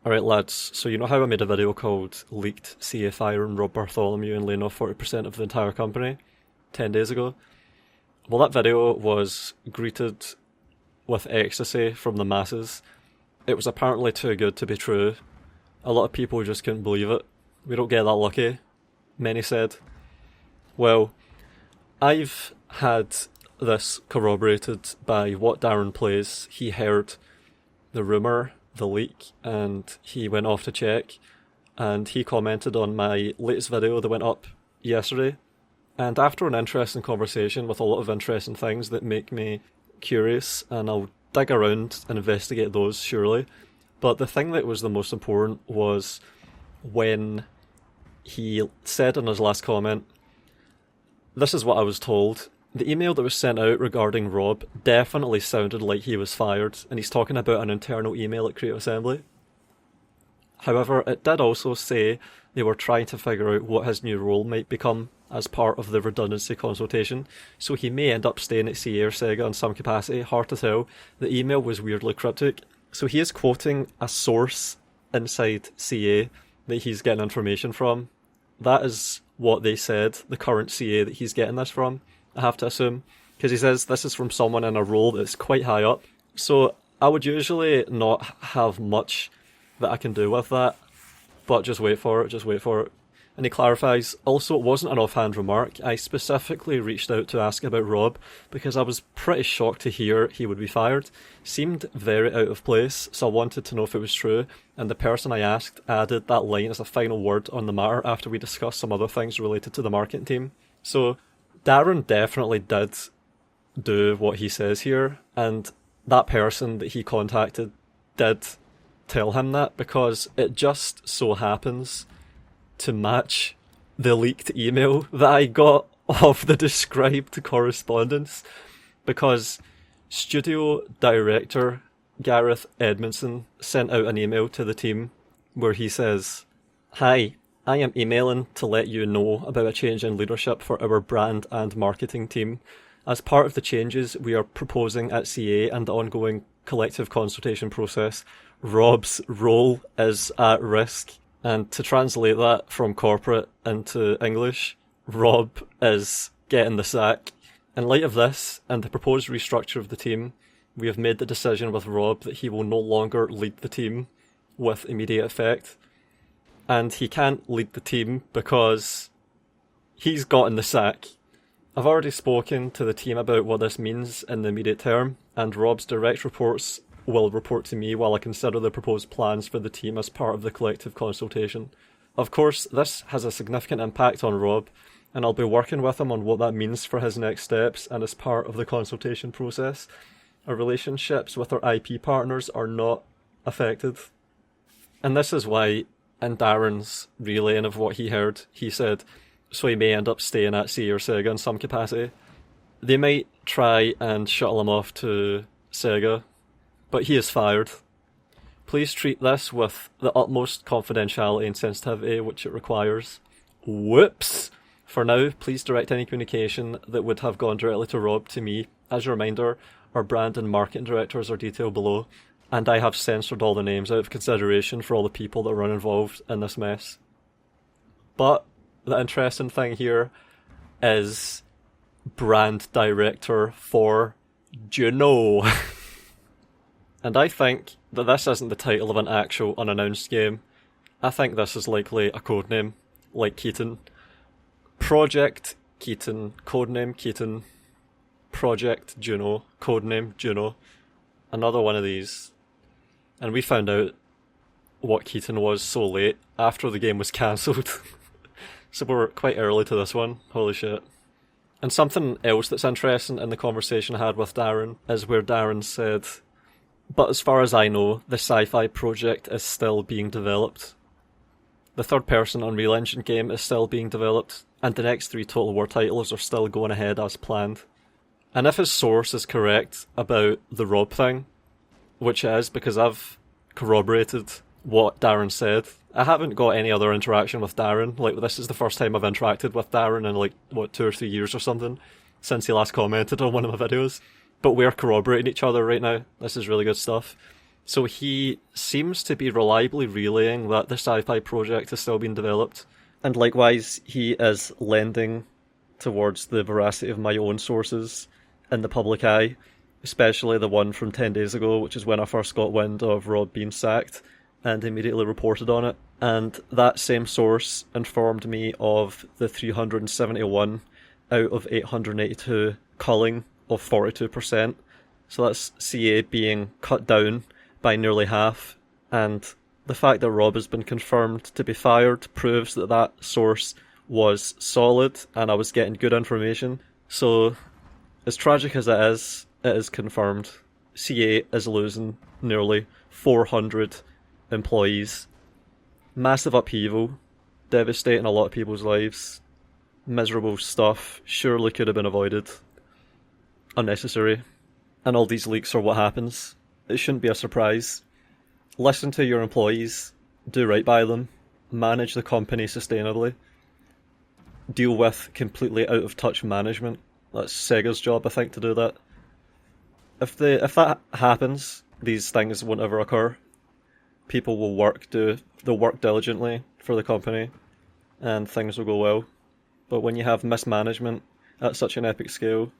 Alright lads, so you know how I made a video called Leaked CA firing Rob Bartholomew and laying off 40% of the entire company 10 days ago? Well, that video was greeted with ecstasy from the masses. It was apparently too good to be true. A lot of people just couldn't believe it. We don't get that lucky, many said. Well, I've had this corroborated by what Darren plays. He heard the rumour, the leak, and he went off to check, and he commented on my latest video that went up yesterday. And after an interesting conversation with a lot of interesting things that make me curious, and I'll dig around and investigate those surely, but the thing that was the most important was when he said in his last comment, "This is what I was told. The email that was sent out regarding Rob definitely sounded like he was fired," and he's talking about an internal email at Creative Assembly. However, it did also say they were trying to figure out what his new role might become as part of the redundancy consultation, so he may end up staying at CA or Sega in some capacity, hard to tell. The email was weirdly cryptic, so he is quoting a source inside CA that he's getting information from. That is what they said, the current CA that he's getting this from, I have to assume, because he says this is from someone in a role that's quite high up. So I would usually not have much that I can do with that, but just wait for it. And he clarifies, also it wasn't an offhand remark. I specifically reached out to ask about Rob because I was pretty shocked to hear he would be fired. Seemed very out of place, so I wanted to know if it was true, and the person I asked added that line as a final word on the matter after we discussed some other things related to the marketing team. So Darren definitely did do what he says here, and that person that he contacted did tell him that, because it just so happens to match the leaked email that I got of the described correspondence, because studio director Gareth Edmondson sent out an email to the team where he says, "Hi, I am emailing to let you know about a change in leadership for our brand and marketing team. As part of the changes we are proposing at CA and the ongoing collective consultation process, Rob's role is at risk." And to translate that from corporate into English, Rob is getting the sack. In light of this and the proposed restructure of the team, we have made the decision with Rob that he will no longer lead the team with immediate effect. And he can't lead the team because he's gotten the sack. I've already spoken to the team about what this means in the immediate term, and Rob's direct reports will report to me while I consider the proposed plans for the team as part of the collective consultation. Of course, this has a significant impact on Rob, and I'll be working with him on what that means for his next steps and as part of the consultation process. Our relationships with our IP partners are not affected. And this is why, in Darren's relaying of what he heard, he said, so he may end up staying at Sega or Sega in some capacity. They might try and shuttle him off to Sega, but he is fired. Please treat this with the utmost confidentiality and sensitivity which it requires. Whoops! For now, please direct any communication that would have gone directly to Rob to me. As a reminder, our brand and marketing directors are detailed below, and I have censored all the names out of consideration for all the people that are involved in this mess. But the interesting thing here is brand director for JUNO. And I think that this isn't the title of an actual unannounced game. I think this is likely a codename, like Keaton. Project Keaton, codename Keaton. Project JUNO, codename JUNO. Another one of these. And we found out what Keaton was so late, after the game was cancelled. So we're quite early to this one, holy shit. And something else that's interesting in the conversation I had with Darren is where Darren said, "But as far as I know, the sci-fi project is still being developed. The third-person Unreal Engine game is still being developed, and the next 3 Total War titles are still going ahead as planned." And if his source is correct about the Rob thing, which it is because I've corroborated what Darren said, I haven't got any other interaction with Darren. Like, this is the first time I've interacted with Darren in 2 or 3 years or something, since he last commented on one of my videos. But we're corroborating each other right now. This is really good stuff. So he seems to be reliably relaying that the sci-fi project is still being developed. And likewise, he is lending towards the veracity of my own sources in the public eye, especially the one from 10 days ago, which is when I first got wind of Rob being sacked and immediately reported on it. And that same source informed me of the 371 out of 882 culling of 42%. So that's CA being cut down by nearly half, and the fact that Rob has been confirmed to be fired proves that that source was solid and I was getting good information. So, as tragic as it is confirmed. CA is losing nearly 400 employees. Massive upheaval, devastating a lot of people's lives. Miserable stuff, surely could have been avoided. Unnecessary. And all these leaks are what happens. It shouldn't be a surprise. Listen to your employees, do right by them, manage the company sustainably, deal with completely out of touch management. That's Sega's job, I think, to do that. If that happens, these things won't ever occur. People will they'll work diligently for the company, and things will go well. But when you have mismanagement at such an epic scale,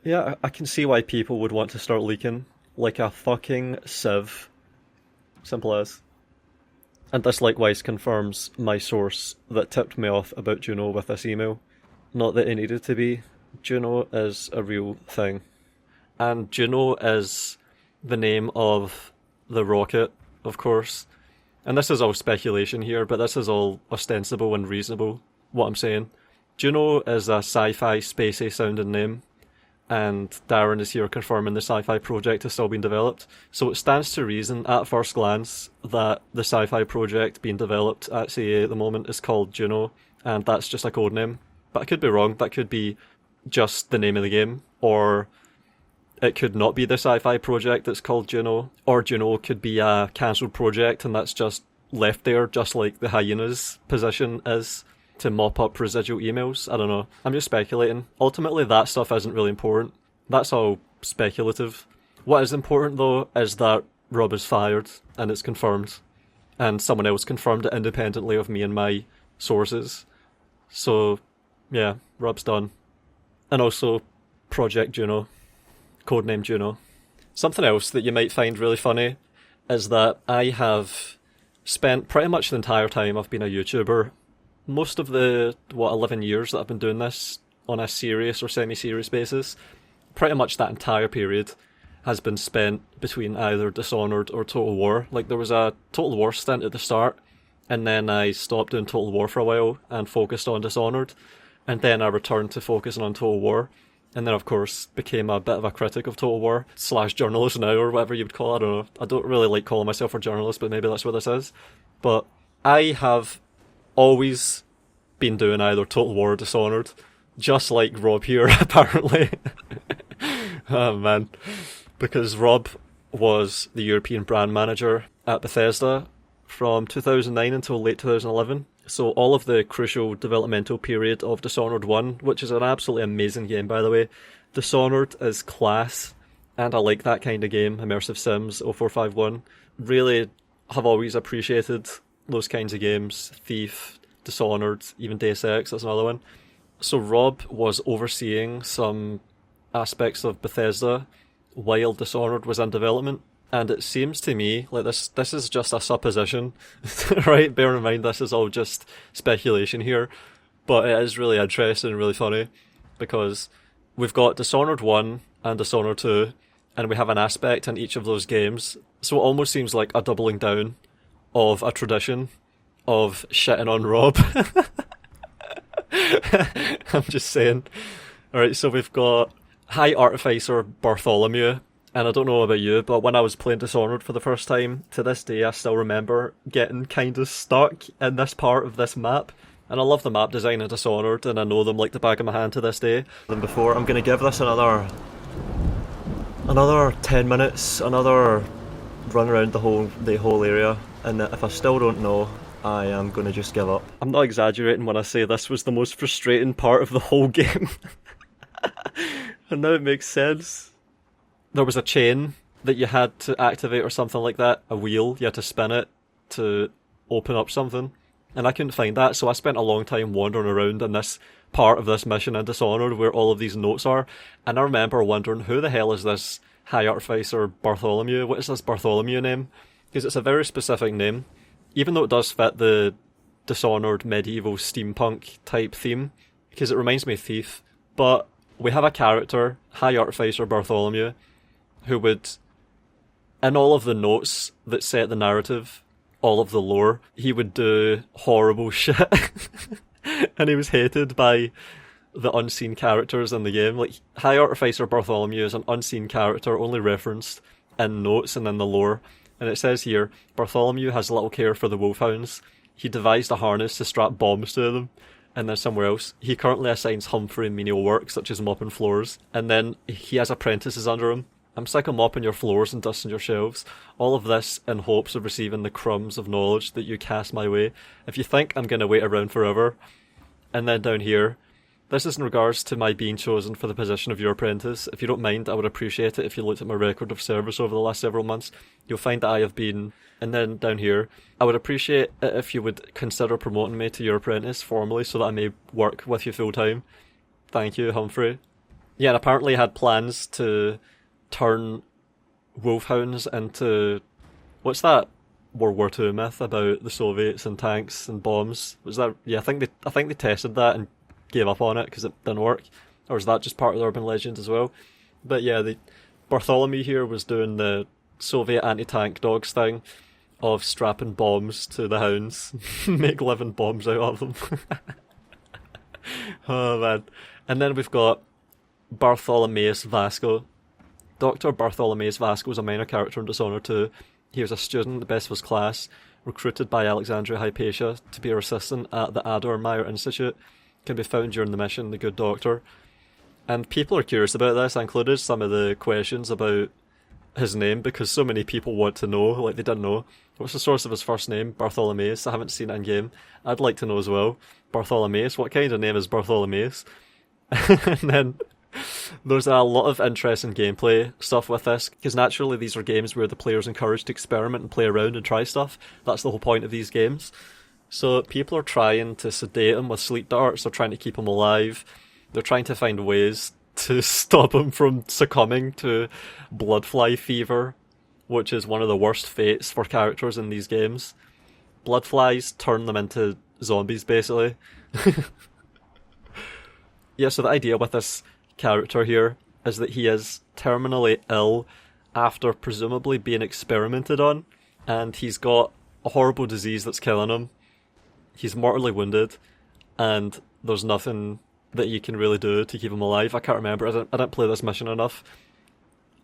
yeah, I can see why people would want to start leaking. Like a fucking sieve. Simple as. And this likewise confirms my source that tipped me off about JUNO with this email. Not that it needed to be. JUNO is a real thing. And JUNO is the name of the rocket, of course. And this is all speculation here, but this is all ostensible and reasonable, what I'm saying. JUNO is a sci-fi, spacey sounding name. And Darren is here confirming the sci-fi project is still being developed. So it stands to reason, at first glance, that the sci-fi project being developed at CA at the moment is called JUNO, and that's just a code name. But I could be wrong, that could be just the name of the game, or it could not be the sci-fi project that's called JUNO, or JUNO could be a cancelled project and that's just left there, just like the Hyena's position is, to mop up residual emails. I don't know. I'm just speculating. Ultimately, that stuff isn't really important. That's all speculative. What is important, though, is that Rob is fired, and it's confirmed. And someone else confirmed it independently of me and my sources. So, yeah, Rob's done. And also, Project JUNO. Codename JUNO. Something else that you might find really funny is that I have spent pretty much the entire time I've been a YouTuber, most of the, 11 years that I've been doing this on a serious or semi-serious basis, pretty much that entire period has been spent between either Dishonored or Total War. Like, there was a Total War stint at the start, and then I stopped doing Total War for a while and focused on Dishonored, and then I returned to focusing on Total War, and then of course became a bit of a critic of Total War, / journalist now, or whatever you would call it. I don't know. I don't really like calling myself a journalist, but maybe that's what this is. But I have always been doing either Total War or Dishonored, just like Rob here, apparently. Oh man. Because Rob was the European brand manager at Bethesda from 2009 until late 2011. So all of the crucial developmental period of Dishonored 1, which is an absolutely amazing game, by the way. Dishonored is class, and I like that kind of game, Immersive Sims 0451. Really have always appreciated those kinds of games. Thief, Dishonored, even Deus Ex, that's another one. So Rob was overseeing some aspects of Bethesda while Dishonored was in development, and it seems to me like this is just a supposition, right? Bear in mind this is all just speculation here, but it is really interesting and really funny, because we've got Dishonored 1 and Dishonored 2, and we have an aspect in each of those games, so it almost seems like a doubling down of a tradition of shitting on Rob. I'm just saying. Alright, so we've got High Artificer Bartholomew, and I don't know about you, but when I was playing Dishonored for the first time, to this day I still remember getting kind of stuck in this part of this map. And I love the map design of Dishonored, and I know them like the back of my hand to this day. Than before, I'm going to give this another 10 minutes, another run around the whole area, and if I still don't know, I am going to just give up. I'm not exaggerating when I say this was the most frustrating part of the whole game. And now it makes sense. There was a chain that you had to activate or something like that. A wheel, you had to spin it to open up something. And I couldn't find that, so I spent a long time wandering around in this part of this mission in Dishonored where all of these notes are. And I remember wondering, who the hell is this High Artificer Bartholomew? What is this Bartholomew name? Because it's a very specific name. Even though it does fit the Dishonored medieval steampunk type theme, because it reminds me of Thief. But we have a character, High Artificer Bartholomew, who would, in all of the notes that set the narrative, all of the lore, he would do horrible shit. And he was hated by the unseen characters in the game. Like, High Artificer Bartholomew is an unseen character only referenced in notes and in the lore. And it says here, Bartholomew has little care for the wolfhounds. He devised a harness to strap bombs to them. And then somewhere else, he currently assigns Humphrey menial work, such as mopping floors. And then he has apprentices under him. I'm sick of mopping your floors and dusting your shelves. All of this in hopes of receiving the crumbs of knowledge that you cast my way. If you think I'm going to wait around forever. And then down here, this is in regards to my being chosen for the position of your apprentice. If you don't mind, I would appreciate it if you looked at my record of service over the last several months. You'll find that I have been... And then down here, I would appreciate it if you would consider promoting me to your apprentice formally so that I may work with you full time. Thank you, Humphrey. Yeah, and apparently I had plans to turn wolfhounds into... What's that World War II myth about the Soviets and tanks and bombs? Was that... Yeah, I think they tested that and gave up on it because it didn't work. Or is that just part of the urban legend as well? But yeah, Bartholomew here was doing the Soviet anti-tank dogs thing of strapping bombs to the hounds. Make living bombs out of them. Oh man. And then we've got Bartholomeus Vasco. Dr. Bartholomeus Vasco is a minor character in Dishonored 2. He was a student, the best of his class, recruited by Alexandria Hypatia to be her assistant at the Adormeyer Institute. Can be found during the mission, The Good Doctor. And people are curious about this. I included some of the questions about his name because so many people want to know, like they didn't know. What's the source of his first name? Bartholomeus. I haven't seen it in game. I'd like to know as well. Bartholomeus. What kind of name is Bartholomeus? And then there's a lot of interesting gameplay stuff with this, because naturally these are games where the player's encouraged to experiment and play around and try stuff. That's the whole point of these games. So people are trying to sedate him with sleep darts, they're trying to keep him alive, they're trying to find ways to stop him from succumbing to bloodfly fever, which is one of the worst fates for characters in these games. Bloodflies turn them into zombies, basically. Yeah, so the idea with this character here is that he is terminally ill after presumably being experimented on, and he's got a horrible disease that's killing him. He's mortally wounded, and there's nothing that you can really do to keep him alive. I can't remember. I didn't play this mission enough.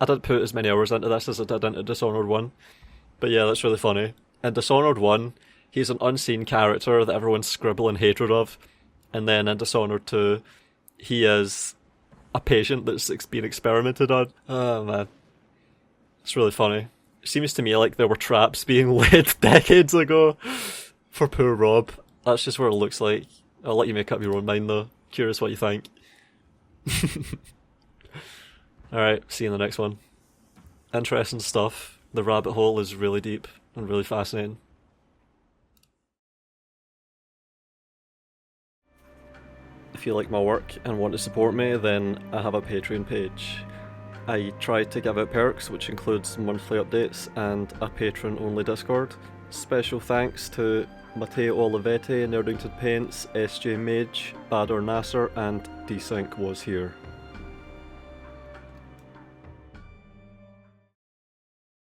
I didn't put as many hours into this as I did into Dishonored 1. But yeah, that's really funny. In Dishonored 1, he's an unseen character that everyone's scribbling hatred of. And then in Dishonored 2, he is a patient that's been experimented on. Oh man. It's really funny. It seems to me like there were traps being laid decades ago for poor Rob. That's just what it looks like. I'll let you make up your own mind though. Curious what you think. Alright, see you in the next one. Interesting stuff. The rabbit hole is really deep and really fascinating. If you like my work and want to support me, then I have a Patreon page. I try to give out perks, which includes monthly updates and a patron-only Discord. Special thanks to Matteo Olivetti, Nerdington Paints, SJ Mage, Bador Nasser, and Desync was here.